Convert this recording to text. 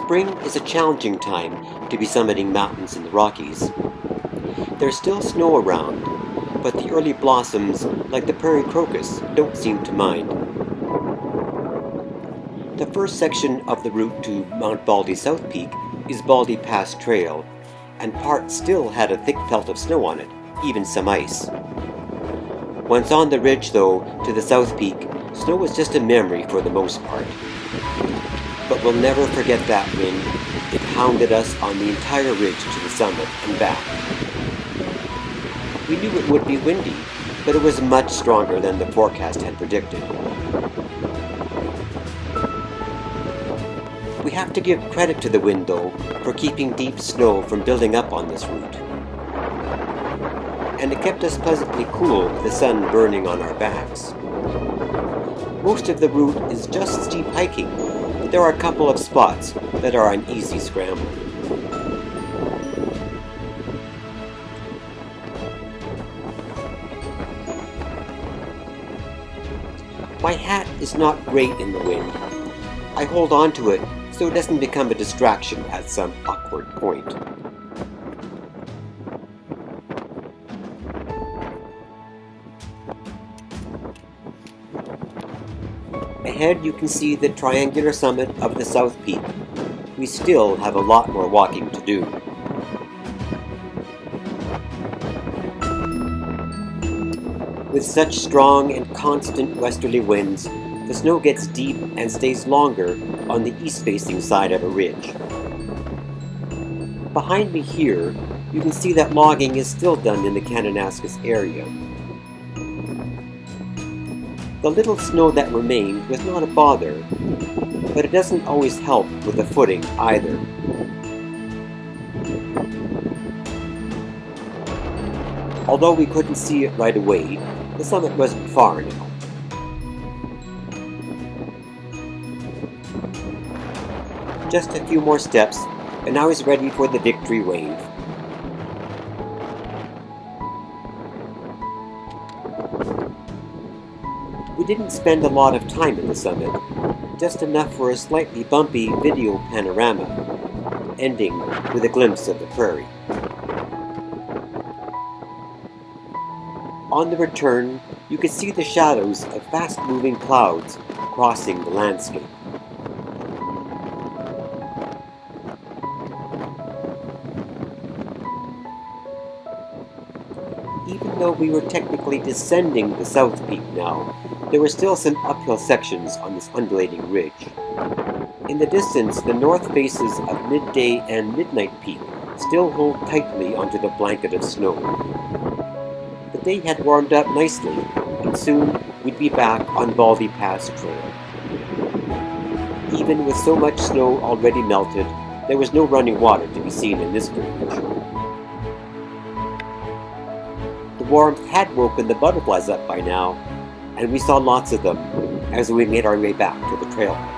Spring is a challenging time to be summiting mountains in the Rockies. There's still snow around, but the early blossoms, like the prairie crocus, don't seem to mind. The first section of the route to Mount Baldy South Peak is Baldy Pass Trail, and part still had a thick pelt of snow on it, even some ice. Once on the ridge, though, to the South Peak, snow was just a memory for the most part. But we'll never forget that wind. It hounded us on the entire ridge to the summit and back. We knew it would be windy, but it was much stronger than the forecast had predicted. We have to give credit to the wind, though, for keeping deep snow from building up on this route. And it kept us pleasantly cool with the sun burning on our backs. Most of the route is just steep hiking, but there are a couple of spots that are an easy scramble. My hat is not great in the wind. I hold on to it so it doesn't become a distraction at some awkward point. Ahead you can see the triangular summit of the South Peak. We still have a lot more walking to do. With such strong and constant westerly winds, the snow gets deep and stays longer on the east-facing side of a ridge. Behind me here, you can see that logging is still done in the Kananaskis area. The little snow that remained was not a bother, but it doesn't always help with the footing either. Although we couldn't see it right away, the summit wasn't far now. Just a few more steps, and I was ready for the victory wave. We didn't spend a lot of time at the summit, just enough for a slightly bumpy video panorama, ending with a glimpse of the prairie. On the return, you could see the shadows of fast-moving clouds crossing the landscape. Even though we were technically descending the South Peak now, there were still some uphill sections on this undulating ridge. In the distance, the north faces of Midday and Midnight Peak still hold tightly onto the blanket of snow. The day had warmed up nicely, and soon we'd be back on Baldy Pass Trail. Even with so much snow already melted, there was no running water to be seen in this drainage. The warmth had woken the butterflies up by now, and we saw lots of them as we made our way back to the trailhead.